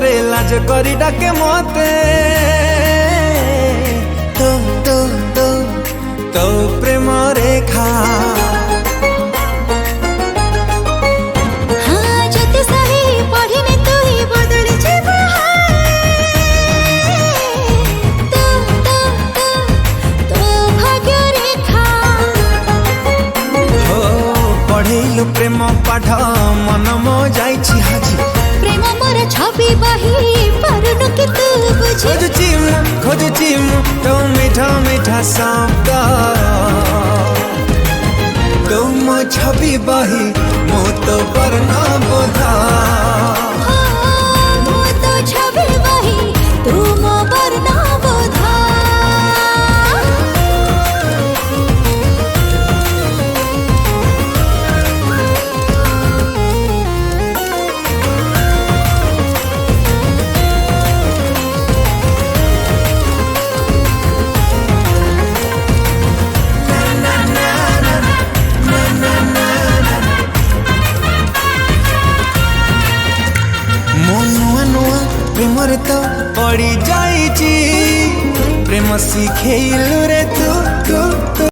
रे लाज करी डाके मते तो तो तो तो प्रेम रेखा प्रेम पाठ मन मो जाइछि हाजी प्रेम मोर छवि बही पारुनु कि तू बुझी खोजुछि तो मीठा मीठा शब्द तुम छवि बही मो तो वर्ण बोधा मो तो छवि बही तुम वर्ण बोधा प्रेम रे तो पड़ी जाइछि प्रेम सिखेलु रे तू